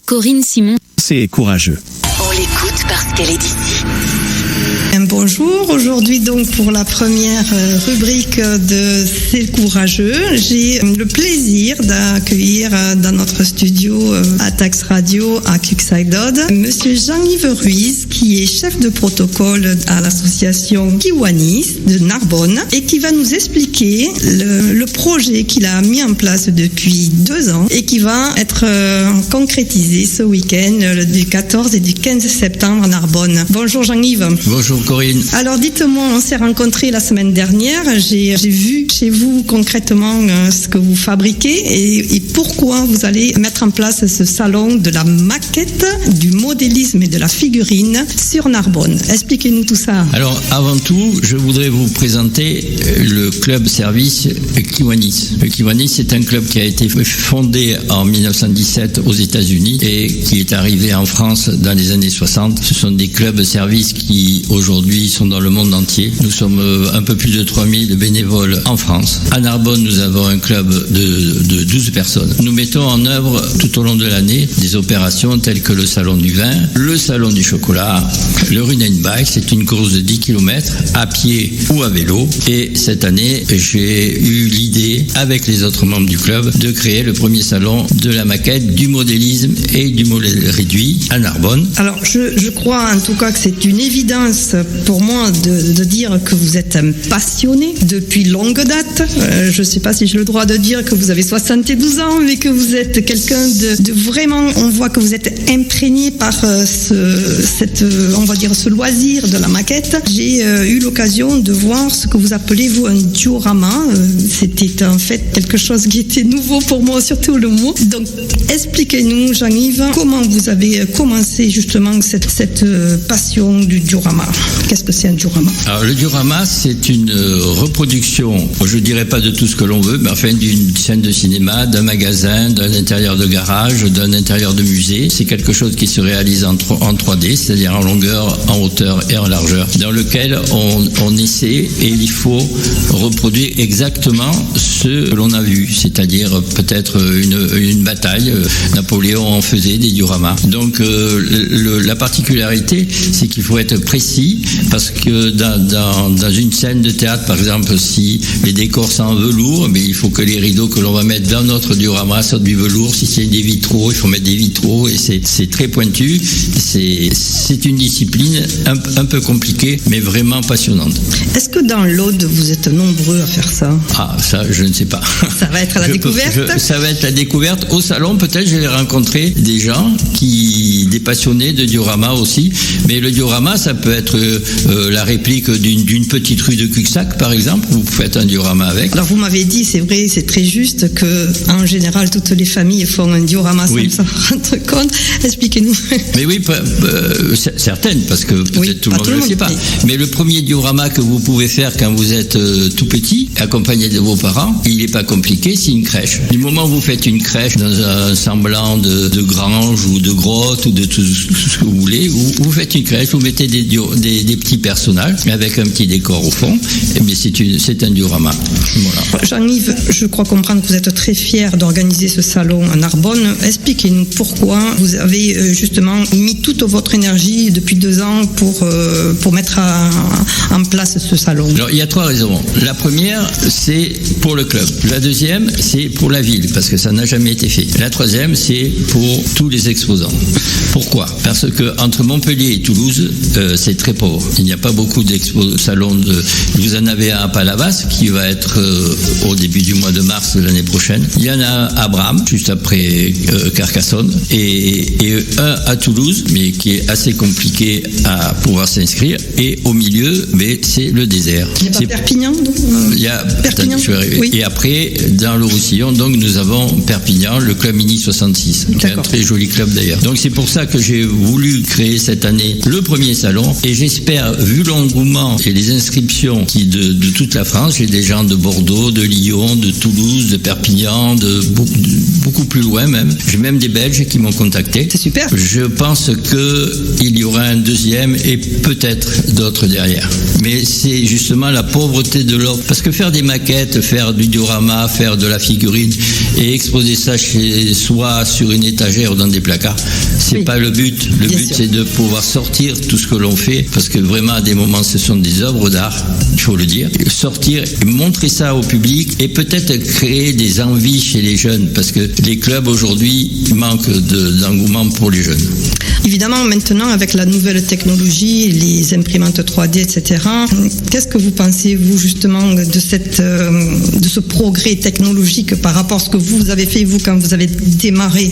Corinne Simon. C'est courageux. On l'écoute parce qu'elle est d'ici. Bonjour, aujourd'hui donc pour la première rubrique de C'est courageux, j'ai le plaisir d'accueillir dans notre studio à Tax Radio à Cuxhaydod Monsieur Jean-Yves Ruiz qui est chef de protocole à l'association Kiwanis de Narbonne et qui va nous expliquer le projet qu'il a mis en place depuis 2 ans et qui va être concrétisé ce week-end du 14 et du 15 septembre à Narbonne. Bonjour Jean-Yves. Bonjour Corinne. Alors dites-moi, on s'est rencontrés la semaine dernière, j'ai vu chez vous concrètement ce que vous fabriquez et pourquoi vous allez mettre en place ce salon de la maquette, du modélisme et de la figurine sur Narbonne. Expliquez-nous tout ça. Alors avant tout, je voudrais vous présenter le club service Kiwanis. Le Kiwanis, c'est un club qui a été fondé en 1917 aux États-Unis et qui est arrivé en France dans les années 60. Ce sont des clubs services qui aujourd'hui sont dans le monde entier. Nous sommes un peu plus de 3000 bénévoles en France. À Narbonne, nous avons un club de 12 personnes. Nous mettons en œuvre tout au long de l'année des opérations telles que le salon du vin, le salon du chocolat, le Run and Bike, c'est une course de 10 km à pied ou à vélo. Et cette année, j'ai eu l'idée, avec les autres membres du club, de créer le premier salon de la maquette, du modélisme et du modèle réduit à Narbonne. Alors, je crois en tout cas que c'est une évidence pour moi de dire que vous êtes un passionné depuis longue date. Je ne sais pas si j'ai le droit de dire que vous avez 72 ans, mais que vous êtes quelqu'un de vraiment, on voit que vous êtes imprégné par ce loisir de la maquette. J'ai eu l'occasion de voir ce que vous appelez vous un diorama. C'était en fait quelque chose qui était nouveau pour moi, surtout le mot. Donc, expliquez-nous, Jean-Yves, comment vous avez commencé justement cette passion du diorama. Qu'est-ce que c'est un diorama? Alors, le diorama, c'est une reproduction, je dirais pas de tout ce que l'on veut, mais enfin d'une scène de cinéma, d'un magasin, d'un intérieur de garage, d'un intérieur de musée. C'est quelque chose qui se réalise en 3D, c'est-à-dire en longueur, en hauteur et en largeur, dans lequel on essaie et il faut reproduire exactement ce que l'on a vu, c'est-à-dire peut-être une bataille. Napoléon en faisait des dioramas. Donc la particularité, c'est qu'il faut être précis parce que dans une scène de théâtre, par exemple, si les décors sont en velours, mais il faut que les rideaux que l'on va mettre dans notre diorama soient du velours. Si c'est des vitraux, il faut mettre des vitraux et c'est très pointu. C'est une discipline un peu compliquée, mais vraiment passionnante. Est-ce que dans l'Aude, vous êtes nombreux à faire ça? Ah, ça, je ne sais pas. Ça va être la découverte? Ça va être la découverte. Au salon, peut-être, je vais rencontrer des gens des passionnés de diorama aussi. Mais le diorama, ça peut être la réplique d'une petite rue de Cuxhac, par exemple. Vous faites un diorama avec. Alors, vous m'avez dit, c'est vrai, c'est très juste que, en général, toutes les familles font un diorama sans s'en rendre compte. Expliquez-nous. Mais oui, certaines, parce que peut-être tout le monde ne le sait pas. Mais le premier diorama que vous pouvez faire quand vous êtes tout petit, accompagné de vos parents, il n'est pas compliqué, c'est une crèche. Du moment où vous faites une crèche dans un semblant de grange ou de grotte ou de tout ce que vous voulez, vous faites une crèche, vous mettez des petits personnages avec un petit décor au fond, mais c'est un diorama. Voilà. Jean-Yves, je crois comprendre que vous êtes très fier d'organiser ce salon à Narbonne. Expliquez-nous pourquoi vous avez justement mis toute votre énergie depuis 2 ans pour mettre en place ce salon. Alors, il y a 3 raisons. La première, c'est pour le club. La deuxième, c'est pour la ville, parce que ça n'a jamais été fait. La troisième, c'est pour tous les exposants. Pourquoi? Parce que entre Montpellier et Toulouse, c'est très pauvre. Il n'y a pas beaucoup salons. Vous en avez un à Palavas qui va être au début du mois de mars de l'année prochaine. Il y en a à Bram, juste après Carcassonne, et un à Toulouse, mais qui est assez compliqué à pouvoir s'inscrire. Et au milieu, mais c'est le désert. Il n'y a pas Perpignan? Il y a Perpignan. Oui. Et après, dans le Roussillon, donc nous avons Perpignan, le club Mini 66, qui est un très joli club d'ailleurs. Donc c'est pour ça que j'ai voulu créer cette année le premier salon, et j'espère derrière, vu l'engouement et les inscriptions de toute la France, j'ai des gens de Bordeaux, de Lyon, de Toulouse, de Perpignan, de beaucoup plus loin même. J'ai même des Belges qui m'ont contacté. C'est super. Je pense qu'il y aura un deuxième et peut-être d'autres derrière. Mais c'est justement la pauvreté de l'offre. Parce que faire des maquettes, faire du diorama, faire de la figurine et exposer ça chez soi sur une étagère ou dans des placards, c'est pas le but. Le but, c'est de pouvoir sortir tout ce que l'on fait, parce que vraiment à des moments ce sont des œuvres d'art, il faut le dire. Sortir, montrer ça au public et peut-être créer des envies chez les jeunes, parce que les clubs aujourd'hui manquent d'engouement pour les jeunes. Évidemment, maintenant, avec la nouvelle technologie, les imprimantes 3D, etc., qu'est-ce que vous pensez, vous, justement, de ce progrès technologique par rapport à ce que vous avez fait, vous, quand vous avez démarré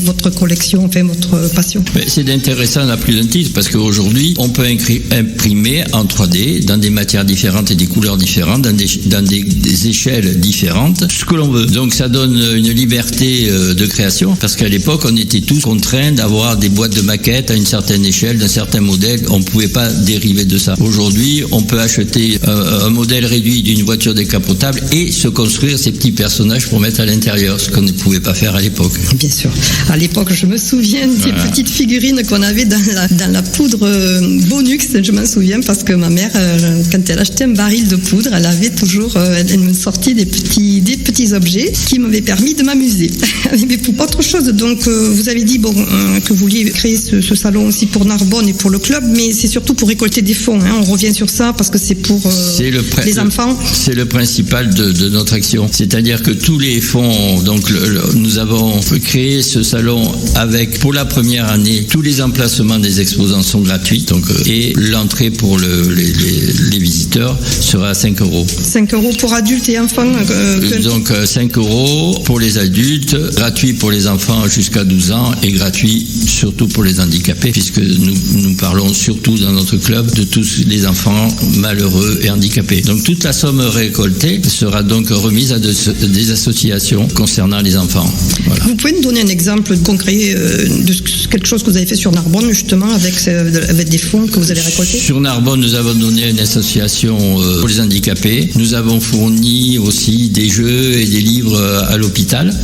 votre collection, enfin, votre passion? C'est intéressant à plus d'un titre, parce qu'aujourd'hui, on peut imprimer en 3D dans des matières différentes et des couleurs différentes, dans des échelles différentes, ce que l'on veut. Donc ça donne une liberté de création, parce qu'à l'époque, on était tous contraints d'avoir des boîtes de maquettes à une certaine échelle, d'un certain modèle. On ne pouvait pas dériver de ça. Aujourd'hui, on peut acheter un modèle réduit d'une voiture décapotable et se construire ces petits personnages pour mettre à l'intérieur, ce qu'on ne pouvait pas faire à l'époque. Bien sûr. À l'époque, je me souviens des petites figurines qu'on avait dans la poudre Bonux, je m'en souviens, parce que ma mère, quand elle achetait un baril de poudre, elle avait toujours, elle me sortait des petits objets qui m'avaient permis de m'amuser. Mais pour autre chose, donc vous avez dit que vous vouliez créer ce salon aussi pour Narbonne et pour le club, mais c'est surtout pour récolter des fonds. On revient sur ça parce que c'est pour les enfants. C'est le principal de notre action. C'est-à-dire que tous les fonds, donc nous avons créé ce salon avec, pour la première année, tous les emplacements des exposants sont gratuits, donc, et l'entrée pour les visiteurs sera à 5 €. 5 € pour adultes et enfants. Donc 5 € pour les adultes, gratuit pour les enfants jusqu'à 12 ans et gratuit surtout pour les handicapés, puisque nous parlons surtout dans notre club de tous les enfants malheureux et handicapés. Donc toute la somme récoltée sera donc remise à des associations concernant les enfants. Voilà. Vous pouvez nous donner un exemple concret de quelque chose que vous avez fait sur Narbonne, justement, avec des fonds que vous avez récoltés? Sur Narbonne, nous avons donné une association pour les handicapés. Nous avons fourni aussi des jeux et des livres à l'hôpital.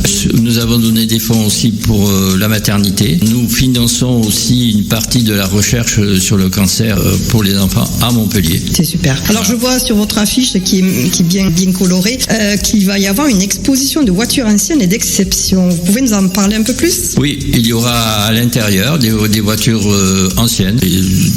Nous avons donné des fonds aussi pour la maternité. Nous finançons aussi une partie de la recherche sur le cancer pour les enfants à Montpellier. C'est super. Alors je vois sur votre affiche qui est bien colorée qu'il va y avoir une exposition de voitures anciennes et d'exception. Vous pouvez nous en parler un peu plus? Oui, il y aura à l'intérieur des voitures anciennes,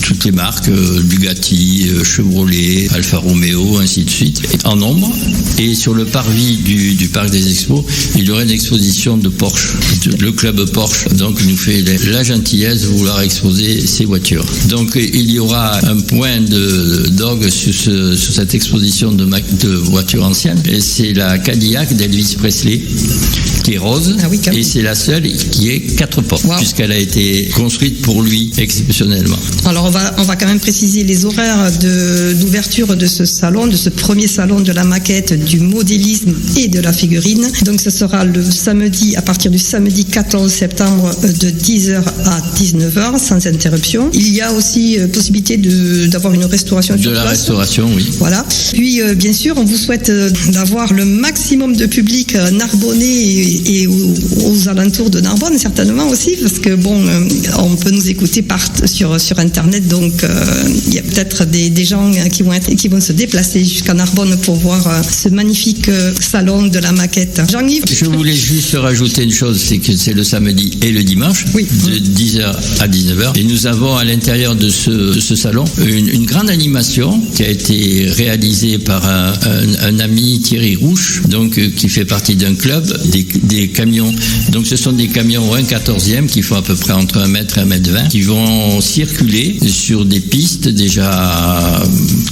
toutes les marques, Bugatti, Chevrolet, Alfa Romeo, ainsi de suite, en nombre. Et sur le parvis du parc des expos, il y aura une exposition de Porsche, le club Porsche. Donc nous fait la gentillesse de vouloir exposer ces voitures. Donc il y aura un point d'orgue sur cette exposition de voitures anciennes. Et c'est la Cadillac d'Elvis Presley, qui est rose. Ah oui, et c'est la seule qui est 4 portes, puisqu'elle a été construite pour lui exceptionnellement. Alors on va quand même préciser les horaires d'ouverture de ce salon, de ce premier salon de la maquette, du modélisme et de la figurine. Donc ce sera le samedi, à partir du samedi 14 septembre de 10h à 19h, sans interruption. Il y a aussi possibilité d'avoir une restauration sur place. De la restauration, oui. Voilà. Puis bien sûr, on vous souhaite d'avoir le maximum de public narbonnais et aux alentours de Narbonne, certainement aussi, parce que on peut nous écouter sur Internet, donc il y a peut-être des gens qui vont se déplacer jusqu'à Narbonne pour voir ce magnifique salon de la maquette. Jean-Yves? Je voulais juste rajouter une chose, c'est que c'est le samedi et le dimanche, oui, de 10h à 19h, et nous avons à l'intérieur de ce salon une grande animation qui a été réalisée par un ami, Thierry Rouche, donc qui fait partie d'un club, des camions. Donc ce sont des camions 1/14e qui font à peu près entre 1 mètre et 1 mètre 20, qui vont circuler sur des pistes déjà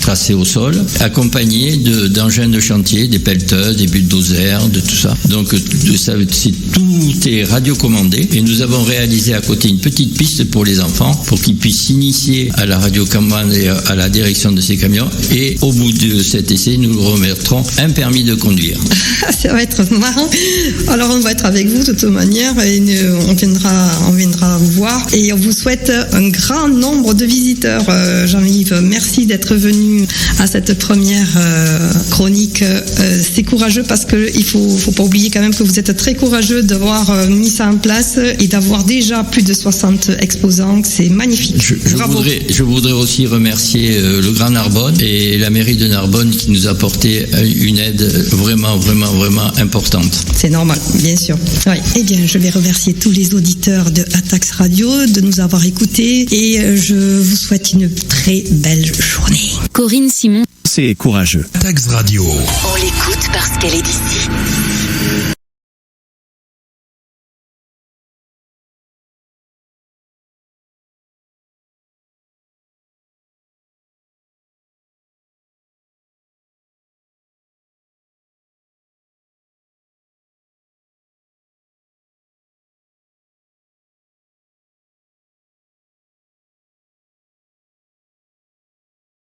tracées au sol, accompagnées d'engins de chantier, des pelleteuses, des bulldozers, de tout ça. Donc tout est radiocommandé, et nous avons réalisé à côté une petite piste pour les enfants, pour qu'ils puissent s'initier à la radiocommande et à la direction de ces camions. Et au bout de cet essai, nous leur remettrons un permis de conduire. Ça va être marrant. Alors on va être avec vous de toute manière, et on viendra vous voir. Et on vous souhaite un grand nombre de visiteurs. Jean-Yves, merci d'être venu à cette première chronique. C'est courageux parce que il faut pas oublier quand même que vous êtes très courageux d'avoir mis ça en place et d'avoir déjà plus de 60 exposants. C'est magnifique. Je voudrais aussi remercier le Grand Narbonne et la mairie de Narbonne qui nous a apporté une aide vraiment importante. C'est normal, bien sûr. Oui. Eh bien, je vais remercier tous les auditeurs de Atax Radio de nous avoir écoutés et je vous souhaite une très belle journée. Corinne Simon. C'est courageux. Atax Radio. On l'écoute parce qu'elle est d'ici.